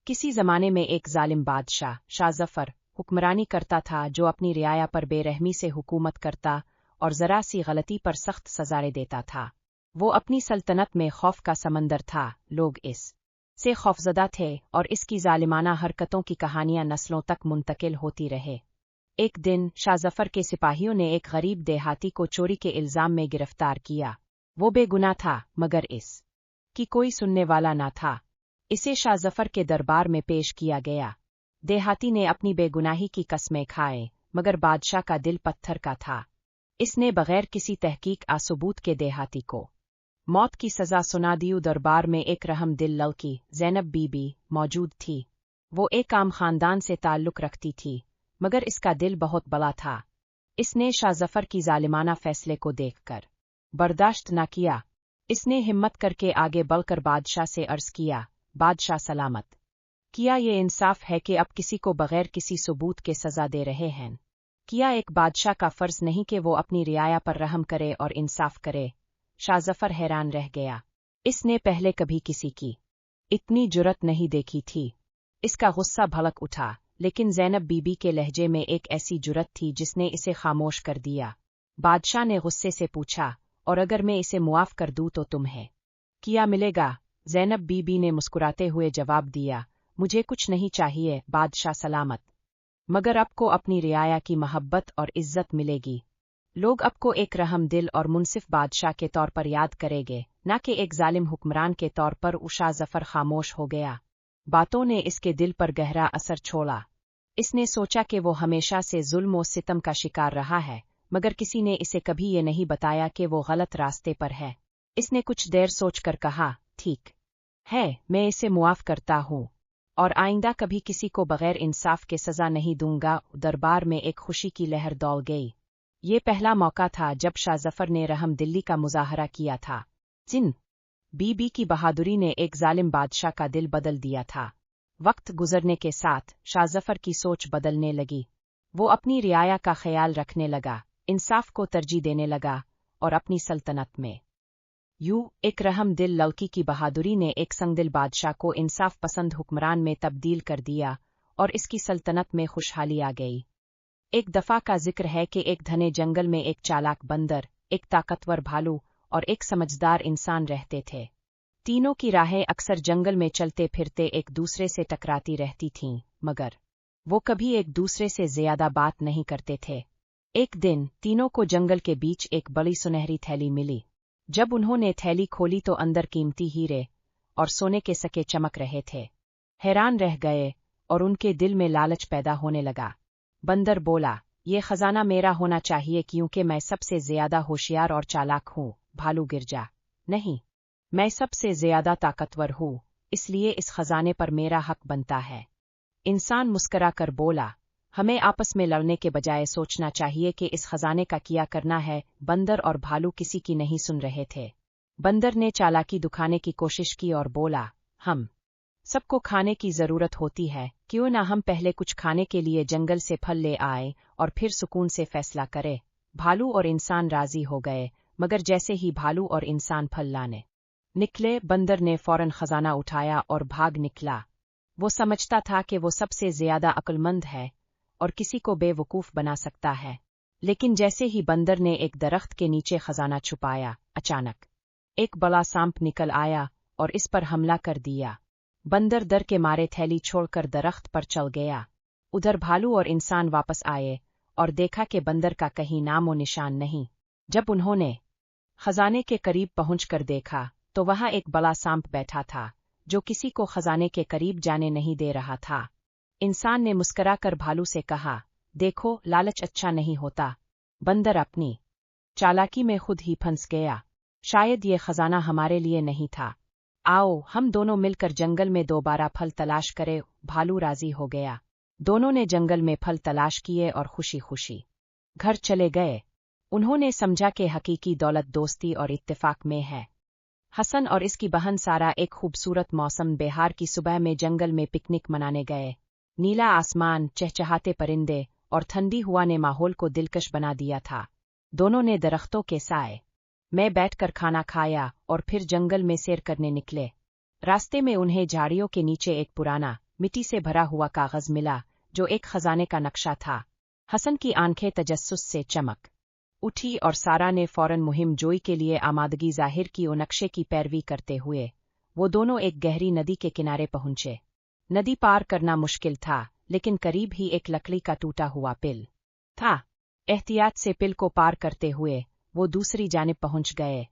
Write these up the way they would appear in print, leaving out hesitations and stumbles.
किसी जमाने में एक जालिम बादशाह शाह जफर हुक्मरानी करता था, जो अपनी रियाया पर बेरहमी से हुकूमत करता और जरा सी गलती पर सख्त सजाएं देता था। वो अपनी सल्तनत में खौफ का समंदर था। लोग इस से खौफजदा थे और इसकी जालिमाना हरकतों की कहानियां नस्लों तक मुंतकिल होती रहे। एक दिन शाह जफर के सिपाहियों ने एक गरीब देहाती को चोरी के इल्जाम में गिरफ्तार किया। वो बेगुनाह था, मगर इस की कोई सुनने वाला न था। इसे शाह जफर के दरबार में पेश किया गया। देहाती ने अपनी बेगुनाही की कस्में खाए, मगर बादशाह का दिल पत्थर का था। इसने बगैर किसी तहकीक आसुबूत के देहाती को मौत की सजा सुना दी। दरबार में एक रहम दिल लड़की ज़ैनब बीबी मौजूद थी। वो एक आम खानदान से ताल्लुक रखती थी, मगर इसका दिल बहुत बड़ा था। इसने शाह जफर की जालिमाना फैसले को देखकर बर्दाश्त न किया। इसने हिम्मत करके आगे बढ़कर बादशाह से अर्ज किया, बादशाह सलामत, क्या ये इंसाफ है कि अब किसी को बगैर किसी सबूत के सजा दे रहे हैं? क्या एक बादशाह का फर्ज नहीं कि वो अपनी रियाया पर रहम करे और इंसाफ करे? शाह जफर हैरान रह गया। इसने पहले कभी किसी की इतनी जुर्रत नहीं देखी थी। इसका गुस्सा भड़क उठा, लेकिन ज़ैनब बीबी के लहजे में एक ऐसी जुर्रत थी जिसने इसे खामोश कर दिया। बादशाह ने गुस्से से पूछा, और अगर मैं इसे मुआफ कर दूं तो तुम्हें क्या मिलेगा? ज़ैनब बीबी ने मुस्कुराते हुए जवाब दिया, मुझे कुछ नहीं चाहिए बादशाह सलामत, मगर आपको अपनी रियाया की मोहब्बत और इज्जत मिलेगी। लोग आपको एक रहम दिल और मुनसिफ बादशाह के तौर पर याद करेंगे, न कि एक जालिम हुक्मरान के तौर पर। शाह जफर खामोश हो गया। बातों ने इसके दिल पर गहरा असर छोड़ा। इसने सोचा कि वो हमेशा से जुल्म और सितम का शिकार रहा है, मगर किसी ने इसे कभी ये नहीं बताया कि वो गलत रास्ते पर है। इसने कुछ देर सोचकर कहा, ठीक है, मैं इसे मुआफ करता हूँ और आइंदा कभी किसी को बगैर इंसाफ के सजा नहीं दूंगा। दरबार में एक खुशी की लहर दौड़ गई। ये पहला मौका था जब शाह जफर ने रहम दिल्ली का मुजाहरा किया था। जिन बीबी की बहादुरी ने एक जालिम बादशाह का दिल बदल दिया था। वक्त गुजरने के साथ शाह जफर की सोच बदलने लगी। वो अपनी रियाया का ख्याल रखने लगा, इंसाफ को तरजीह देने लगा और अपनी सल्तनत में एक रहम दिल लड़की की बहादुरी ने एक संगदिल बादशाह को इंसाफ पसंद हुक्मरान में तब्दील कर दिया और इसकी सल्तनत में खुशहाली आ गई। एक दफा का जिक्र है कि एक घने जंगल में एक चालाक बंदर, एक ताकतवर भालू और एक समझदार इंसान रहते थे। तीनों की राहें अक्सर जंगल में चलते फिरते एक दूसरे से टकराती रहती थीं, मगर वो कभी एक दूसरे से ज्यादा बात नहीं करते थे। एक दिन तीनों को जंगल के बीच एक बड़ी सुनहरी थैली मिली। जब उन्होंने थैली खोली तो अंदर कीमती हीरे और सोने के सिक्के चमक रहे थे। हैरान रह गए और उनके दिल में लालच पैदा होने लगा। बंदर बोला, ये खजाना मेरा होना चाहिए क्योंकि मैं सबसे ज्यादा होशियार और चालाक हूँ। भालू गिरजा, नहीं, मैं सबसे ज्यादा ताकतवर हूँ, इसलिए इस खजाने पर मेरा हक बनता है। इंसान मुस्करा कर बोला, हमें आपस में लड़ने के बजाय सोचना चाहिए कि इस खजाने का क्या करना है। बंदर और भालू किसी की नहीं सुन रहे थे। बंदर ने चालाकी दिखाने की कोशिश की और बोला, हम सबको खाने की जरूरत होती है, क्यों ना हम पहले कुछ खाने के लिए जंगल से फल ले आए और फिर सुकून से फैसला करें। भालू और इंसान राजी हो गए, मगर जैसे ही भालू और इंसान फल लाने निकले, बंदर ने फौरन खजाना उठाया और भाग निकला। वो समझता था कि वो सबसे ज्यादा अक्लमंद है और किसी को बेवकूफ बना सकता है। लेकिन जैसे ही बंदर ने एक दरख्त के नीचे खजाना छुपाया, अचानक एक बड़ा सांप निकल आया और इस पर हमला कर दिया। बंदर डर के मारे थैली छोड़कर दरख्त पर चल गया। उधर भालू और इंसान वापस आए और देखा कि बंदर का कहीं नामो निशान नहीं। जब उन्होंने खजाने के करीब पहुंचकर देखा तो वहां एक बड़ा सांप बैठा था, जो किसी को खजाने के करीब जाने नहीं दे रहा था। इंसान ने मुस्कुराकर भालू से कहा, देखो, लालच अच्छा नहीं होता। बंदर अपनी चालाकी में खुद ही फंस गया। शायद ये खजाना हमारे लिए नहीं था। आओ हम दोनों मिलकर जंगल में दोबारा फल तलाश करें। भालू राजी हो गया। दोनों ने जंगल में फल तलाश किए और खुशी खुशी घर चले गए। उन्होंने समझा कि हकीकी दौलत दोस्ती और इत्तेफाक में है। हसन और इसकी बहन सारा एक खूबसूरत मौसम बिहार की सुबह में जंगल में पिकनिक मनाने गए। नीला आसमान, चहचहाते परिंदे और ठंडी हवा ने माहौल को दिलकश बना दिया था। दोनों ने दरख्तों के साए में बैठकर खाना खाया और फिर जंगल में सैर करने निकले। रास्ते में उन्हें झाड़ियों के नीचे एक पुराना मिट्टी से भरा हुआ कागज मिला जो एक खजाने का नक्शा था। हसन की आंखें तजस्सुस से चमक उठी और सारा ने फौरन मुहिम जोई के लिए आमादगी जाहिर की। और नक्शे की पैरवी करते हुए वो दोनों एक गहरी नदी के किनारे पहुंचे। नदी पार करना मुश्किल था, लेकिन करीब ही एक लकड़ी का टूटा हुआ पिल था। एहतियात से पिल को पार करते हुए वो दूसरी जानिब पहुंच गए।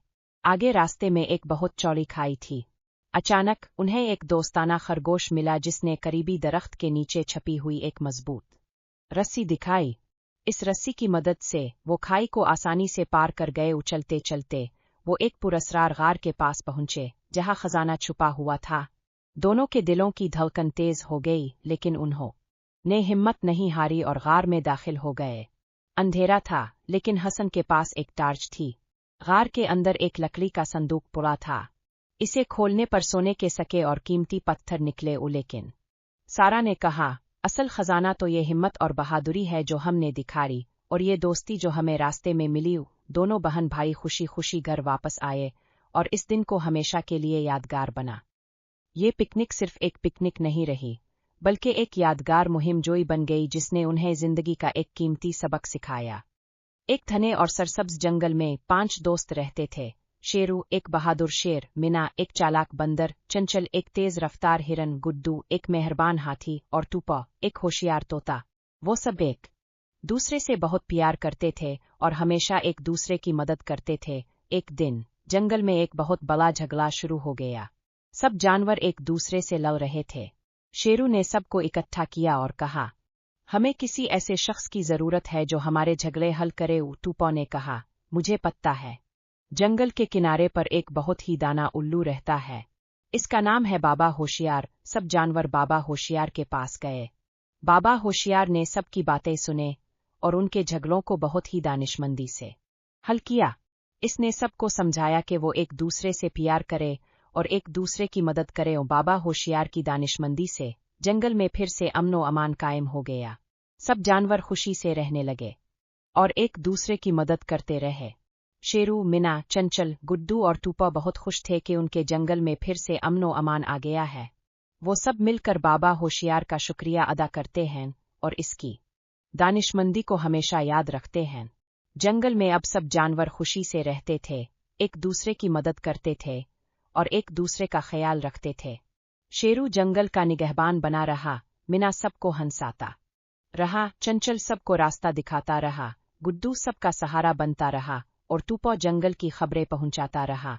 आगे रास्ते में एक बहुत चौड़ी खाई थी। अचानक उन्हें एक दोस्ताना खरगोश मिला जिसने करीबी दरख्त के नीचे छपी हुई एक मजबूत रस्सी दिखाई। इस रस्सी की मदद से वो खाई को आसानी से पार कर गए। उछलते चलते वो एक पुरस्रार गार के पास पहुंचे जहां खजाना छुपा हुआ था। दोनों के दिलों की धड़कन तेज हो गई, लेकिन उन्होंने हिम्मत नहीं हारी और गार में दाखिल हो गए। अंधेरा था, लेकिन हसन के पास एक टार्च थी। गार के अंदर एक लकड़ी का संदूक पड़ा था। इसे खोलने पर सोने के सके और कीमती पत्थर निकले। लेकिन सारा ने कहा, असल खजाना तो ये हिम्मत और बहादुरी है जो हमने दिखाई, और ये दोस्ती जो हमें रास्ते में मिली। दोनों बहन भाई खुशी खुशी घर वापस आए और इस दिन को हमेशा के लिए यादगार बना। ये पिकनिक सिर्फ एक पिकनिक नहीं रही, बल्कि एक यादगार मुहिम जोई बन गई जिसने उन्हें जिंदगी का एक कीमती सबक सिखाया। एक घने और सरसब्ज जंगल में 5 दोस्त रहते थे। शेरू एक बहादुर शेर, मिना एक चालाक बंदर, चंचल एक तेज रफ्तार हिरन, गुड्डू एक मेहरबान हाथी और टूपा एक होशियार तोता। वो सब एक दूसरे से बहुत प्यार करते थे और हमेशा एक दूसरे की मदद करते थे। एक दिन जंगल में एक बहुत बड़ा झगड़ा शुरू हो गया। सब जानवर एक दूसरे से लड़ रहे थे। शेरू ने सबको इकट्ठा किया और कहा, हमें किसी ऐसे शख्स की जरूरत है जो हमारे झगड़े हल करे। टूपा ने कहा, मुझे पता है, जंगल के किनारे पर एक बहुत ही दाना उल्लू रहता है। इसका नाम है बाबा होशियार। सब जानवर बाबा होशियार के पास गए। बाबा होशियार ने सबकी बातें सुने और उनके झगड़ों को बहुत ही दानिशमंदी से हल किया। इसने सबको समझाया कि वो एक दूसरे से प्यार करे और एक दूसरे की मदद करे। और बाबा होशियार की दानिशमंदी से जंगल में फिर से अमनो अमान कायम हो गया। सब जानवर खुशी से रहने लगे और एक दूसरे की मदद करते रहे। शेरू, मिना, चंचल, गुड्डू और टूपा बहुत खुश थे कि उनके जंगल में फिर से अमनो अमान आ गया है। वो सब मिलकर बाबा होशियार का शुक्रिया अदा करते हैं और इसकी दानिशमंदी को हमेशा याद रखते हैं। जंगल में अब सब जानवर खुशी से रहते थे, एक दूसरे की मदद करते थे और एक दूसरे का ख्याल रखते थे। शेरू जंगल का निगहबान बना रहा, मिना सबको हंसाता रहा, चंचल सबको रास्ता दिखाता रहा, गुड्डू सबका सहारा बनता रहा और टूपा जंगल की खबरें पहुंचाता रहा।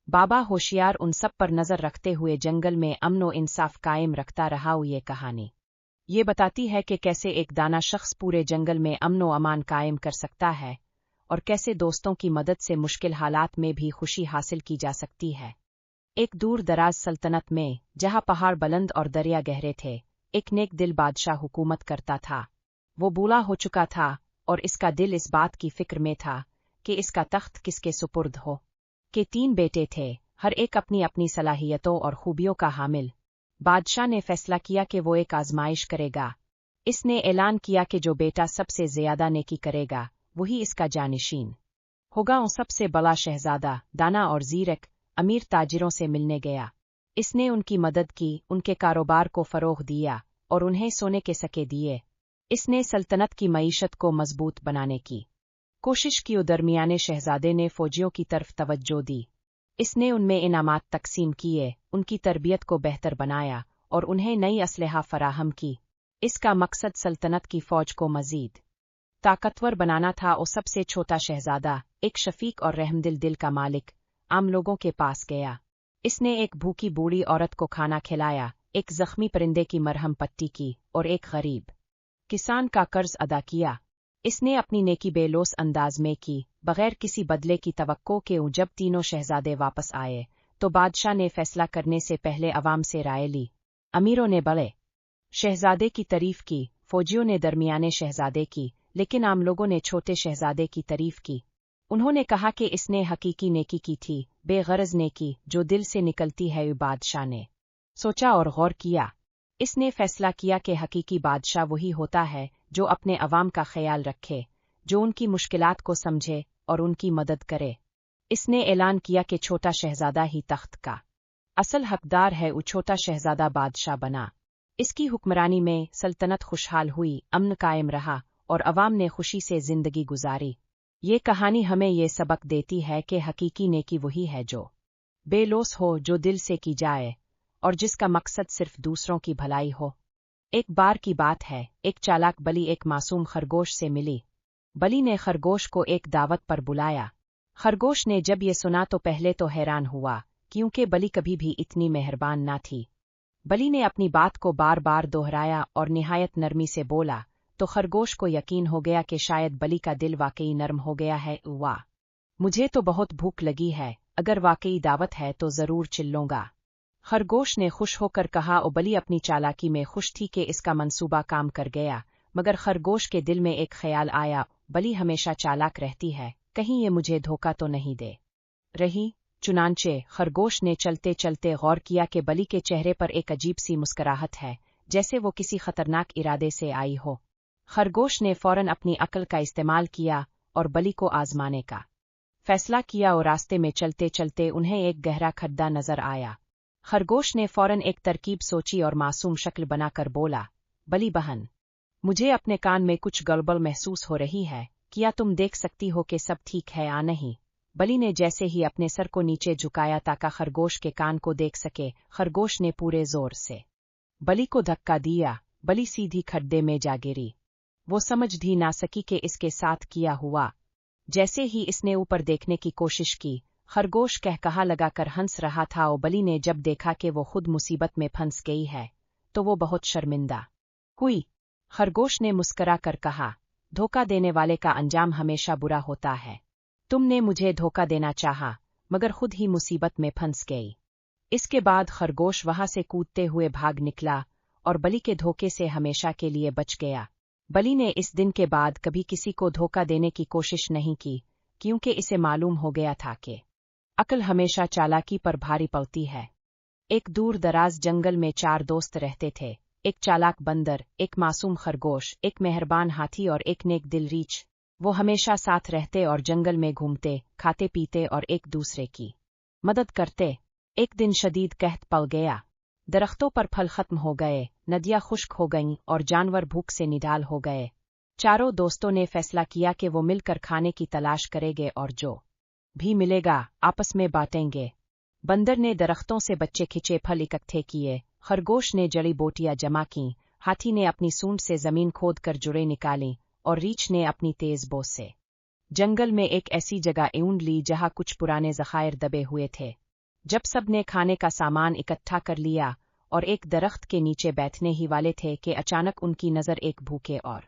बाबा होशियार उन सब पर नजर रखते हुए जंगल में अमनो इंसाफ कायम रखता रहा। ये कहानी ये बताती है कि कैसे एक दाना शख्स पूरे जंगल में अमनो अमान कायम कर सकता है और कैसे दोस्तों की मदद से मुश्किल हालात में भी खुशी हासिल की जा सकती है। एक दूर दराज सल्तनत में, जहां पहाड़ बुलंद और दरिया गहरे थे, एक नेक दिल बादशाह हुकूमत करता था। वो बूढ़ा हो चुका था और इसका दिल इस बात की फिक्र में था कि इसका तख्त किसके सुपुर्द हो। के 3 बेटे थे, हर एक अपनी अपनी सलाहियतों और खूबियों का हामिल। बादशाह ने फैसला किया कि वो एक आजमाइश करेगा। इसने ऐलान किया कि जो बेटा सबसे ज्यादा नेकी करेगा वही इसका जानिशीन होगा। और सबसे बड़ा शहजादा दाना और ज़ीरक अमीर ताजिरों से मिलने गया। इसने उनकी मदद की, उनके कारोबार को फरोग दिया और उन्हें सोने के सके दिए। इसने सल्तनत की मईशत को मजबूत बनाने की कोशिश की। दरमियाने शहजादे ने फौजियों की तरफ तवज्जो दी। इसने उनमें इनामात तकसीम किए, उनकी तरबियत को बेहतर बनाया और उन्हें नई असलहा फराहम की। इसका मकसद सल्तनत की फौज को मजीद ताकतवर बनाना था। और सबसे छोटा शहजादा, एक शफीक और रहमदिल दिल का मालिक, आम लोगों के पास गया। इसने एक भूखी बूढ़ी औरत को खाना खिलाया, एक जख्मी परिंदे की मरहम पट्टी की और एक गरीब किसान का कर्ज अदा किया। इसने अपनी नेकी बेलोस अंदाज में की, बगैर किसी बदले की तवक्को के। जब तीनों शहजादे वापस आए तो बादशाह ने फैसला करने से पहले अवाम से राय ली। अमीरों ने बड़े शहजादे की तारीफ की, फौजियों ने दरमियाने शहजादे की, लेकिन आम लोगों ने छोटे शहजादे की तारीफ की। उन्होंने कहा कि इसने हकीकी नेकी की थी, बेगरज नेकी जो दिल से निकलती है। बादशाह ने सोचा और गौर किया। इसने फैसला किया कि हकीकी बादशाह वही होता है जो अपने अवाम का ख्याल रखे, जो उनकी मुश्किलात को समझे और उनकी मदद करे। इसने ऐलान किया कि छोटा शहजादा ही तख्त का असल हकदार है। छोटा शहजादा बादशाह बना। इसकी हुक्मरानी में सल्तनत खुशहाल हुई, अमन कायम रहा और अवाम ने खुशी से जिंदगी गुजारी। ये कहानी हमें ये सबक देती है कि हकीकी नेकी वही है जो बेलोस हो, जो दिल से की जाए और जिसका मकसद सिर्फ दूसरों की भलाई हो। एक बार की बात है, एक चालाक बली एक मासूम खरगोश से मिली। बली ने खरगोश को एक दावत पर बुलाया। खरगोश ने जब ये सुना तो पहले तो हैरान हुआ, क्योंकि बली कभी भी इतनी मेहरबान ना थी। बली ने अपनी बात को बार बार दोहराया और निहायत नरमी से बोला, तो खरगोश को यकीन हो गया कि शायद बली का दिल वाकई नरम हो गया है। वाह, मुझे तो बहुत भूख लगी है, अगर वाकई दावत है तो जरूर चिल्लूंगा। खरगोश ने खुश होकर कहा। और बली अपनी चालाकी में खुश थी कि इसका मंसूबा काम कर गया, मगर खरगोश के दिल में एक ख्याल आया, बली हमेशा चालाक रहती है, कहीं ये मुझे धोखा तो नहीं दे रही। चुनांचे खरगोश ने चलते चलते गौर किया कि बली के चेहरे पर एक अजीब सी मुस्कुराहट है, जैसे वो किसी खतरनाक इरादे से आई हो। खरगोश ने फौरन अपनी अक्ल का इस्तेमाल किया और बली को आजमाने का फैसला किया, और रास्ते में चलते चलते उन्हें एक गहरा खड्डा नजर आया। खरगोश ने फौरन एक तरकीब सोची और मासूम शक्ल बनाकर बोला, बली बहन, मुझे अपने कान में कुछ गड़बड़ महसूस हो रही है, क्या तुम देख सकती हो कि सब ठीक है या नहीं? बली ने जैसे ही अपने सर को नीचे झुकाया ताकि खरगोश के कान को देख सके, खरगोश ने पूरे जोर से बली को धक्का दिया। बली सीधी खड्डे में जा गिरी। वो समझ भी ना सकी कि इसके साथ किया हुआ। जैसे ही इसने ऊपर देखने की कोशिश की, खरगोश कहकहा लगाकर हंस रहा था, और बली ने जब देखा कि वो खुद मुसीबत में फंस गई है, तो वो बहुत शर्मिंदा हुई। खरगोश ने मुस्करा कर कहा, धोखा देने वाले का अंजाम हमेशा बुरा होता है। तुमने मुझे धोखा देना चाहा, मगर खुद ही मुसीबत में फंस गई। इसके बाद खरगोश वहां से कूदते हुए भाग निकला और बली के धोखे से हमेशा के लिए बच गया। बली ने इस दिन के बाद कभी किसी को धोखा देने की कोशिश नहीं की, क्योंकि इसे मालूम हो गया था कि अक्ल हमेशा चालाकी पर भारी पड़ती है। एक दूर दराज जंगल में 4 दोस्त रहते थे, एक चालाक बंदर, एक मासूम खरगोश, एक मेहरबान हाथी और एक नेक दिल रीछ। वो हमेशा साथ रहते और जंगल में घूमते, खाते पीते और एक दूसरे की मदद करते। एक दिन शदीद कहत पड़ गया। दरख्तों पर फल खत्म हो गए, नदियां खुश्क हो गईं और जानवर भूख से निढाल हो गए। चारों दोस्तों ने फैसला किया कि वो मिलकर खाने की तलाश करेंगे और जो भी मिलेगा आपस में बांटेंगे। बंदर ने दरख्तों से बच्चे खिंचे फल इकट्ठे किए, खरगोश ने जड़ी बोटियां जमा की, हाथी ने अपनी सूंड से जमीन खोद कर जुड़े निकाली और रीछ ने अपनी तेज बो से जंगल में एक ऐसी जगह ढूंढ ली जहां कुछ पुराने ज़खायर दबे हुए थे। जब सब ने खाने का सामान इकट्ठा कर लिया और एक दरख्त के नीचे बैठने ही वाले थे कि अचानक उनकी नज़र एक भूखे और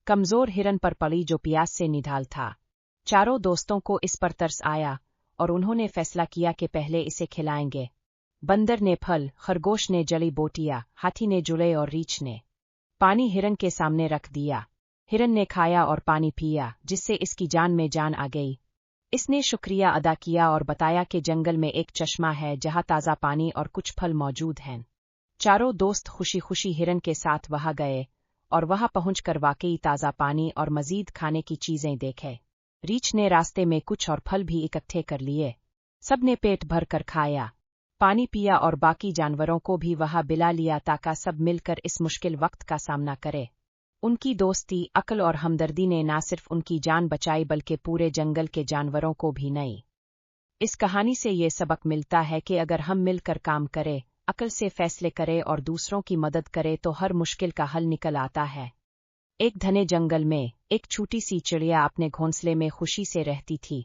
कमजोर हिरन पर पड़ी जो प्यास से निढाल था। चारों दोस्तों को इस पर तरस आया और उन्होंने फैसला किया कि पहले इसे खिलाएंगे। बंदर ने फल, खरगोश ने जड़ी बोटियां, हाथी ने जुड़े और रीछ ने पानी हिरन के सामने रख दिया। हिरन ने खाया और पानी पिया, जिससे इसकी जान में जान आ गई। इसने शुक्रिया अदा किया और बताया कि जंगल में एक चश्मा है जहां ताज़ा पानी और कुछ फल मौजूद हैं। चारों दोस्त खुशी खुशी हिरन के साथ वहां गए और वहां पहुंचकर वाकई ताज़ा पानी और मजीद खाने की चीजें देखे। रीछ ने रास्ते में कुछ और फल भी इकट्ठे कर लिए। सबने पेट भर कर खाया, पानी पिया और बाकी जानवरों को भी वहां बिला लिया ताकि सब मिलकर इस मुश्किल वक्त का सामना करे। उनकी दोस्ती, अक्ल और हमदर्दी ने न सिर्फ उनकी जान बचाई बल्कि पूरे जंगल के जानवरों को भी नई। इस कहानी से ये सबक मिलता है कि अगर हम मिलकर काम करें, अक्ल से फैसले करें और दूसरों की मदद करें तो हर मुश्किल का हल निकल आता है। एक घने जंगल में एक छोटी सी चिड़िया अपने घोंसले में खुशी से रहती थी।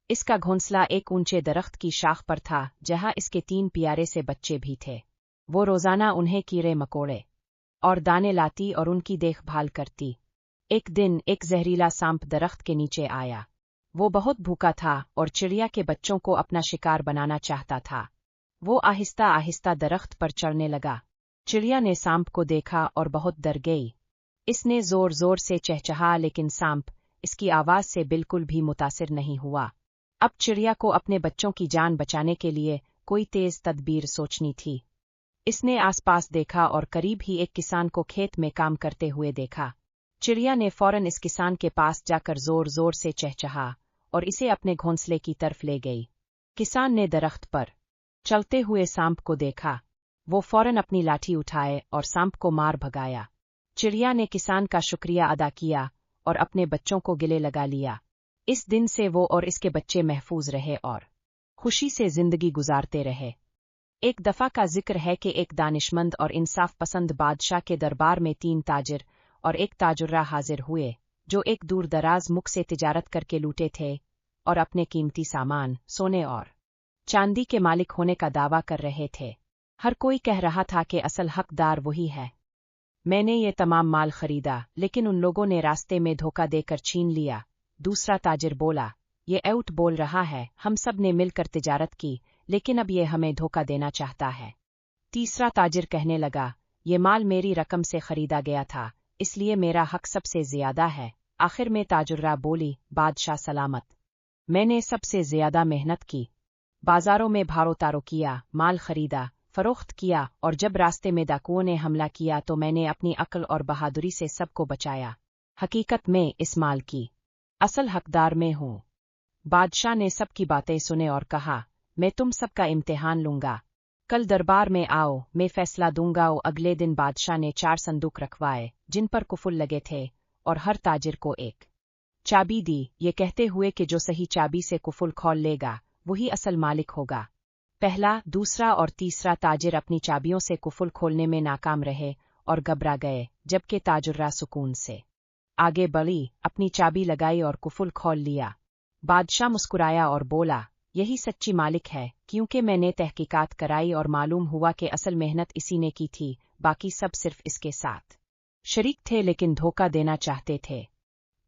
इसका घोंसला एक ऊंचे दरख्त की शाख पर था जहां इसके 3 प्यारे से बच्चे भी थे। वो रोजाना उन्हें कीड़े मकोड़े और दाने लाती और उनकी देखभाल करती। एक दिन एक जहरीला सांप दरख्त के नीचे आया। वो बहुत भूखा था और चिड़िया के बच्चों को अपना शिकार बनाना चाहता था। वो आहिस्ता आहिस्ता दरख्त पर चढ़ने लगा। चिड़िया ने सांप को देखा और बहुत डर गई। इसने जोर जोर से चहचहा, लेकिन सांप इसकी आवाज से बिल्कुल भी मुतासिर नहीं हुआ। अब चिड़िया को अपने बच्चों की जान बचाने के लिए कोई तेज तदबीर सोचनी थी। इसने आसपास देखा और करीब ही एक किसान को खेत में काम करते हुए देखा। चिड़िया ने फौरन इस किसान के पास जाकर जोर जोर से चहचहा और इसे अपने घोंसले की तरफ ले गई। किसान ने दरख्त पर चलते हुए सांप को देखा। वो फौरन अपनी लाठी उठाए और सांप को मार भगाया। चिड़िया ने किसान का शुक्रिया अदा किया और अपने बच्चों को गले लगा लिया। इस दिन से वो और इसके बच्चे महफूज रहे और खुशी से जिंदगी गुजारते रहे। एक दफा का जिक्र है कि एक दानिशमंद और इंसाफ पसंद बादशाह के दरबार में 3 ताजिर और एक ताजुर्रा हाजिर हुए, जो एक दूर दराज मुख से तिजारत करके लूटे थे और अपने कीमती सामान, सोने और चांदी के मालिक होने का दावा कर रहे थे। हर कोई कह रहा था कि असल हकदार वही है। मैंने ये तमाम माल खरीदा, लेकिन उन लोगों ने रास्ते में धोखा देकर छीन लिया। दूसरा ताजिर बोला, ये ऐउट बोल रहा है, हम सब ने मिलकर तिजारत की, लेकिन अब ये हमें धोखा देना चाहता है। तीसरा ताजिर कहने लगा, ये माल मेरी रकम से खरीदा गया था, इसलिए मेरा हक सबसे ज्यादा है। आखिर में ताजुर्रा बोली, बादशाह सलामत, मैंने सबसे ज्यादा मेहनत की, बाजारों में भारोतारो किया, माल खरीदा, फरोख्त किया, और जब रास्ते में डाकुओं ने हमला किया तो मैंने अपनी अक्ल और बहादुरी से सबको बचाया। हकीकत में इस माल की असल हकदार मैं हूँ। बादशाह ने सबकी बातें सुने और कहा, मैं तुम सबका इम्तिहान लूंगा, कल दरबार में आओ, मैं फैसला दूंगा। अगले दिन बादशाह ने 4 संदूक रखवाए, जिन पर कुफुल लगे थे, और हर ताजिर को एक चाबी दी, ये कहते हुए कि जो सही चाबी से कुफुल खोल लेगा वही असल मालिक होगा। पहला, दूसरा और तीसरा ताजिर अपनी चाबियों से कुफुल खोलने में नाकाम रहे और घबरा गए, जबकि ताजुर्रा सुकून से आगे बढ़ी, अपनी चाबी लगाई और कुफुल खोल लिया। बादशाह मुस्कुराया और बोला, यही सच्ची मालिक है, क्योंकि मैंने तहकीकात कराई और मालूम हुआ कि असल मेहनत इसी ने की थी, बाकी सब सिर्फ इसके साथ शरीक थे लेकिन धोखा देना चाहते थे।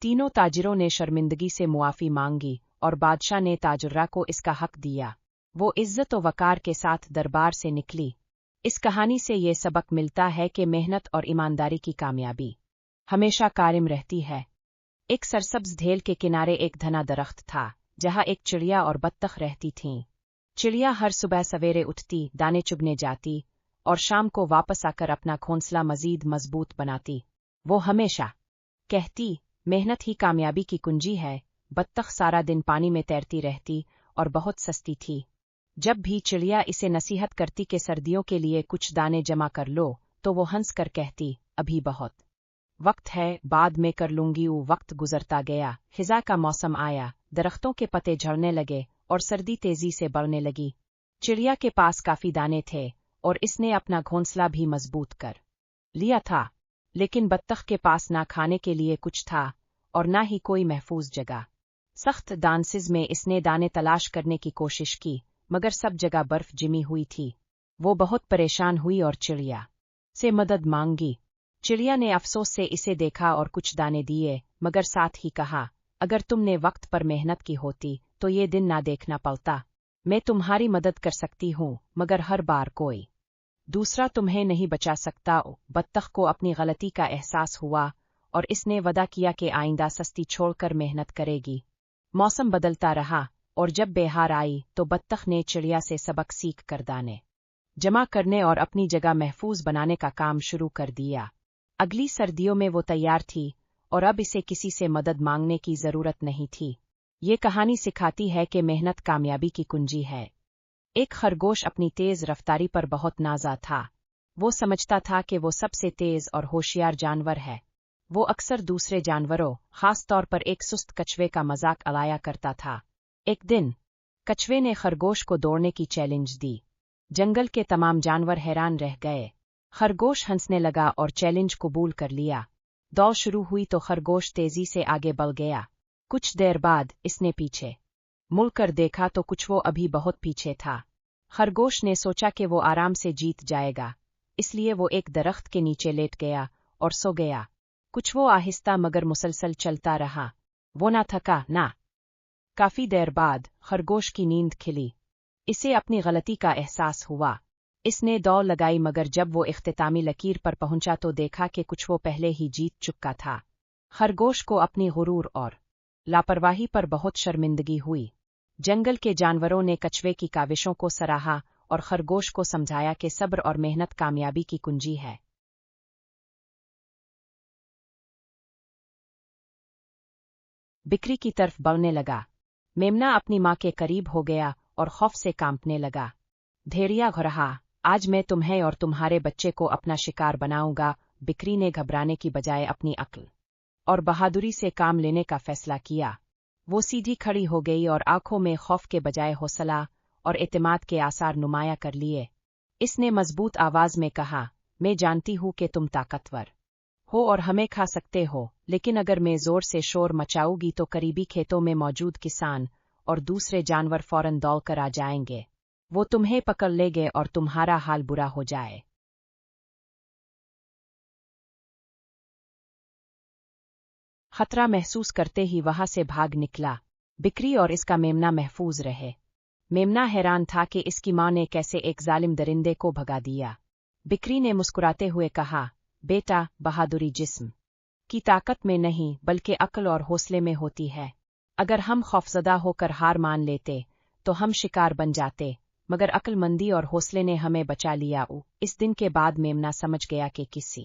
तीनों ताजिरों ने शर्मिंदगी से मुआफी मांगी और बादशाह ने ताजुर्रा को इसका हक दिया। वो इज्जत और वकार के साथ दरबार से निकली। इस कहानी से ये सबक मिलता है कि मेहनत और ईमानदारी की कामयाबी हमेशा कायम रहती है। एक सरसब्ज ढेल के किनारे एक घना दरख्त था, जहाँ एक चिड़िया और बत्तख रहती थीं। चिड़िया हर सुबह सवेरे उठती, दाने चुगने जाती और शाम को वापस आकर अपना घोंसला मजीद मजबूत बनाती। वो हमेशा कहती, मेहनत ही कामयाबी की कुंजी है। बत्तख सारा दिन पानी में तैरती रहती और बहुत सस्ती थी। जब भी चिड़िया इसे नसीहत करती कि सर्दियों के लिए कुछ दाने जमा कर लो, तो वो हंस कर कहती, अभी बहुत वक्त है, बाद में कर लूंगी। वो वक्त गुजरता गया, खिज़ा का मौसम आया, दरख्तों के पत्ते झड़ने लगे और सर्दी तेजी से बढ़ने लगी। चिड़िया के पास काफी दाने थे और इसने अपना घोंसला भी मजबूत कर लिया था, लेकिन बत्तख के पास ना खाने के लिए कुछ था और ना ही कोई महफूज जगह। सख्त दानसिज में इसने दाने तलाश करने की कोशिश की, मगर सब जगह बर्फ जिमी हुई थी। वो बहुत परेशान हुई और चिड़िया से मदद मांगी। चिड़िया ने अफसोस से इसे देखा और कुछ दाने दिए, मगर साथ ही कहा, अगर तुमने वक्त पर मेहनत की होती तो ये दिन ना देखना पड़ता। मैं तुम्हारी मदद कर सकती हूँ, मगर हर बार कोई दूसरा तुम्हें नहीं बचा सकता। बत्तख को अपनी गलती का एहसास हुआ और इसने वदा किया कि आइंदा सस्ती छोड़कर मेहनत करेगी। मौसम बदलता रहा और जब बेहार आई तो बत्तख ने चिड़िया से सबक सीख कर दाने जमा करने और अपनी जगह महफूज बनाने का काम शुरू कर दिया। अगली सर्दियों में वो तैयार थी और अब इसे किसी से मदद मांगने की जरूरत नहीं थी। ये कहानी सिखाती है कि मेहनत कामयाबी की कुंजी है। एक खरगोश अपनी तेज रफ्तारी पर बहुत नाज़ा था। वो समझता था कि वो सबसे तेज और होशियार जानवर है। वो अक्सर दूसरे जानवरों, खास तौर पर एक सुस्त कछुए का मजाक उड़ाया करता था। एक दिन कछुए ने खरगोश को दौड़ने की चैलेंज दी। जंगल के तमाम जानवर हैरान रह गए। खरगोश हंसने लगा और चैलेंज कबूल कर लिया। दौड़ शुरू हुई तो खरगोश तेजी से आगे बढ़ गया। कुछ देर बाद इसने पीछे मुड़कर देखा तो कछुआ अभी बहुत पीछे था। खरगोश ने सोचा कि वो आराम से जीत जाएगा, इसलिए वो एक दरख्त के नीचे लेट गया और सो गया। कछुआ आहिस्ता मगर मुसलसल चलता रहा। वो ना थका ना। काफी देर बाद खरगोश की नींद खिली। इसे अपनी गलती का एहसास हुआ। इसने दौड़ लगाई, मगर जब वो इख्तितामी लकीर पर पहुंचा तो देखा कि कछुआ पहले ही जीत चुका था। खरगोश को अपनी गुरूर और लापरवाही पर बहुत शर्मिंदगी हुई। जंगल के जानवरों ने कछुए की काविशों को सराहा और खरगोश को समझाया कि सब्र और मेहनत कामयाबी की कुंजी है। बिक्री की तरफ बढ़ने लगा। मेमना अपनी माँ के करीब हो गया और खौफ से कांपने लगा। भेड़िया घुरहा, आज मैं तुम्हें और तुम्हारे बच्चे को अपना शिकार बनाऊंगा। बिक्री ने घबराने की बजाय अपनी अक्ल और बहादुरी से काम लेने का फैसला किया। वो सीधी खड़ी हो गई और आंखों में खौफ के बजाय हौसला और एतमाद के आसार नुमाया कर लिए। इसने मजबूत आवाज में कहा, मैं जानती हूं कि तुम ताकतवर हो और हमें खा सकते हो, लेकिन अगर मैं जोर से शोर मचाऊंगी तो करीबी खेतों में मौजूद किसान और दूसरे जानवर फौरन दौड़ कर आ जाएंगे। वो तुम्हें पकड़ लेंगे और तुम्हारा हाल बुरा हो जाए। खतरा महसूस करते ही वहां से भाग निकला। बिक्री और इसका मेमना महफूज रहे। मेमना हैरान था कि इसकी मां ने कैसे एक जालिम दरिंदे को भगा दिया। बिक्री ने मुस्कुराते हुए कहा, बेटा, बहादुरी जिस्म की ताकत में नहीं बल्कि अक्ल और हौसले में होती है। अगर हम खौफजदा होकर हार मान लेते तो हम शिकार बन जाते, मगर अक्लमंदी और हौसले ने हमें बचा लिया। इस दिन के बाद मेमना समझ गया कि किसी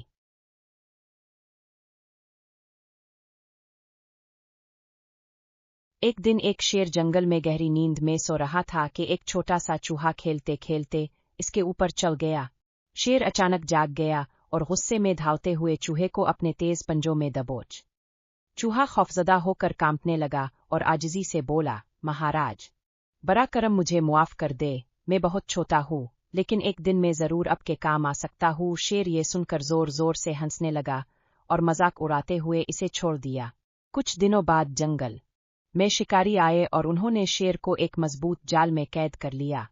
एक दिन एक शेर जंगल में गहरी नींद में सो रहा था कि एक छोटा सा चूहा खेलते खेलते इसके ऊपर चल गया। शेर अचानक जाग गया और गुस्से में धावते हुए चूहे को अपने तेज पंजों में दबोच। चूहा खौफजदा होकर कांपने लगा और आजिजी से बोला, महाराज, बड़ा करम, मुझे मुआफ कर दे, मैं बहुत छोटा हूँ, लेकिन एक दिन मैं जरूर आपके काम आ सकता हूँ। शेर ये सुनकर जोर जोर से हंसने लगा और मजाक उड़ाते हुए इसे छोड़ दिया। कुछ दिनों बाद जंगल में शिकारी आए और उन्होंने शेर को एक मजबूत जाल में कैद कर लिया।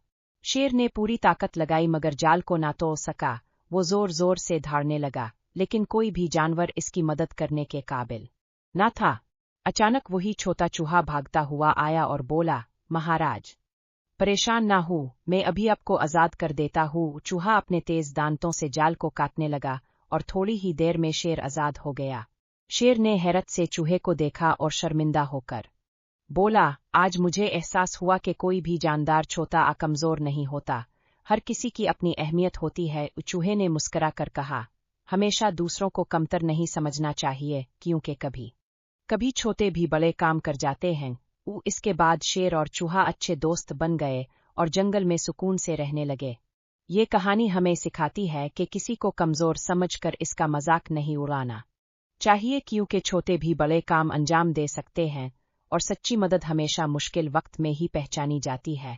शेर ने पूरी ताकत लगाई मगर जाल को ना तोड़ सका। वो जोर जोर से धाड़ने लगा, लेकिन कोई भी जानवर इसकी मदद करने के काबिल न था। अचानक वही छोटा चूहा भागता हुआ आया और बोला, महाराज, परेशान ना हो, मैं अभी आपको आजाद कर देता हूँ। चूहा अपने तेज दांतों से जाल को काटने लगा और थोड़ी ही देर में शेर आजाद हो गया। शेर ने हैरत से चूहे को देखा और शर्मिंदा होकर बोला, आज मुझे एहसास हुआ कि कोई भी जानदार छोटा या कमजोर नहीं होता, हर किसी की अपनी अहमियत होती है। चूहे ने मुस्करा कर कहा, हमेशा दूसरों को कमतर नहीं समझना चाहिए, क्योंकि कभी कभी छोटे भी बड़े काम कर जाते हैं। इसके बाद शेर और चूहा अच्छे दोस्त बन गए और जंगल में सुकून से रहने लगे। ये कहानी हमें सिखाती है कि किसी को कमजोर समझकर इसका मजाक नहीं उड़ाना चाहिए, क्योंकि छोटे भी बड़े काम अंजाम दे सकते हैं और सच्ची मदद हमेशा मुश्किल वक्त में ही पहचानी जाती है।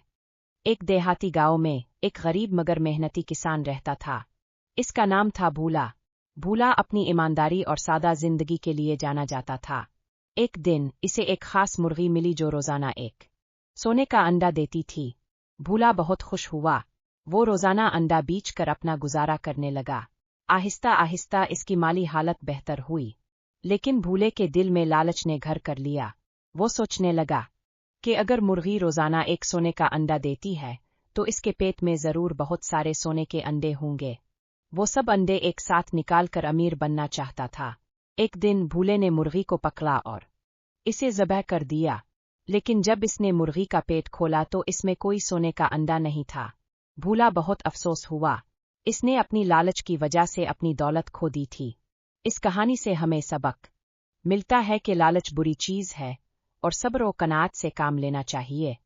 एक देहाती गांव में एक गरीब मगर मेहनती किसान रहता था। इसका नाम था भूला। भूला अपनी ईमानदारी और सादा जिंदगी के लिए जाना जाता था। एक दिन इसे एक खास मुर्गी मिली जो रोजाना एक सोने का अंडा देती थी। भूला बहुत खुश हुआ। वो रोजाना अंडा बेचकर अपना गुजारा करने लगा। आहिस्ता आहिस्ता इसकी माली हालत बेहतर हुई, लेकिन भूले के दिल में लालच ने घर कर लिया। वो सोचने लगा कि अगर मुर्गी रोजाना एक सोने का अंडा देती है तो इसके पेट में जरूर बहुत सारे सोने के अंडे होंगे। वो सब अंडे एक साथ निकाल कर अमीर बनना चाहता था। एक दिन भूले ने मुर्गी को पकड़ा और इसे ज़बह कर दिया, लेकिन जब इसने मुर्गी का पेट खोला तो इसमें कोई सोने का अंडा नहीं था। भूला बहुत अफसोस हुआ। इसने अपनी लालच की वजह से अपनी दौलत खो दी थी। इस कहानी से हमें सबक मिलता है कि लालच बुरी चीज है और सब्र और कनात से काम लेना चाहिए।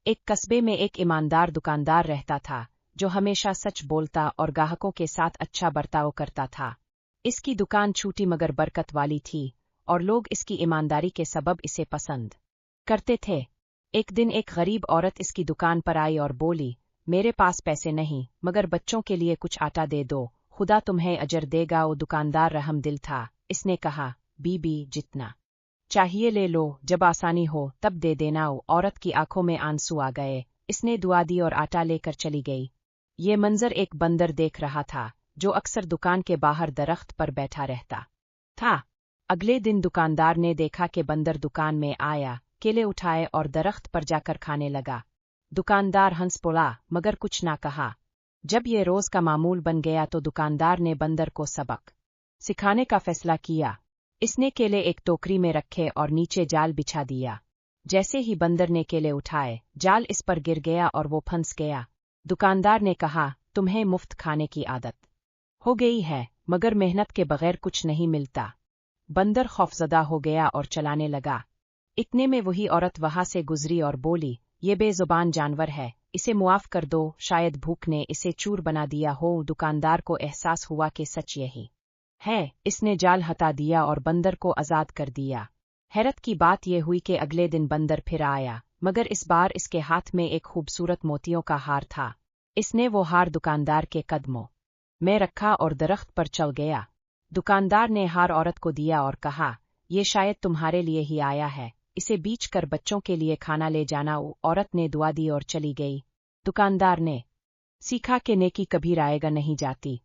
एक कस्बे में एक ईमानदार दुकानदार रहता था जो हमेशा सच बोलता और ग्राहकों के साथ अच्छा बर्ताव करता था। इसकी दुकान छोटी मगर बरकत वाली थी और लोग इसकी ईमानदारी के सबब इसे पसंद करते थे। एक दिन एक गरीब औरत इसकी दुकान पर आई और बोली, मेरे पास पैसे नहीं मगर बच्चों के लिए कुछ आटा दे दो, खुदा तुम्हें अजर देगा। वो दुकानदार रहम दिल था। इसने कहा, बीबी, जितना चाहिए ले लो, जब आसानी हो तब दे देना। औरत की आंखों में आंसू आ गए। इसने दुआ दी और आटा लेकर चली गई। ये मंजर एक बंदर देख रहा था जो अक्सर दुकान के बाहर दरख्त पर बैठा रहता था। अगले दिन दुकानदार ने देखा कि बंदर दुकान में आया, केले उठाए और दरख्त पर जाकर खाने लगा। दुकानदार हंस पड़ा मगर कुछ ना कहा। जब ये रोज का मामूल बन गया तो दुकानदार ने बंदर को सबक सिखाने का फैसला किया। इसने केले एक टोकरी में रखे और नीचे जाल बिछा दिया। जैसे ही बंदर ने केले उठाए, जाल इस पर गिर गया और वो फंस गया। दुकानदार ने कहा, तुम्हें मुफ्त खाने की आदत हो गई है, मगर मेहनत के बगैर कुछ नहीं मिलता। बंदर खौफजदा हो गया और चलाने लगा। इतने में वही औरत वहां से गुजरी और बोली, ये बेजुबान जानवर है, इसे मुआफ कर दो, शायद भूख ने इसे चूर बना दिया हो। दुकानदार को एहसास हुआ कि सच यही है, इसने जाल हटा दिया और बंदर को आज़ाद कर दिया। हैरत की बात यह हुई कि अगले दिन बंदर फिर आया, मगर इस बार इसके हाथ में एक खूबसूरत मोतियों का हार था। इसने वो हार दुकानदार के कदमों में रखा और दरख्त पर चढ़ गया। दुकानदार ने हार औरत को दिया और कहा, ये शायद तुम्हारे लिए ही आया है, इसे बीच कर बच्चों के लिए खाना ले जाना। औरत ने दुआ दी और चली गई। दुकानदार ने सीखा कि नेकी कभी रायगा नहीं जाती।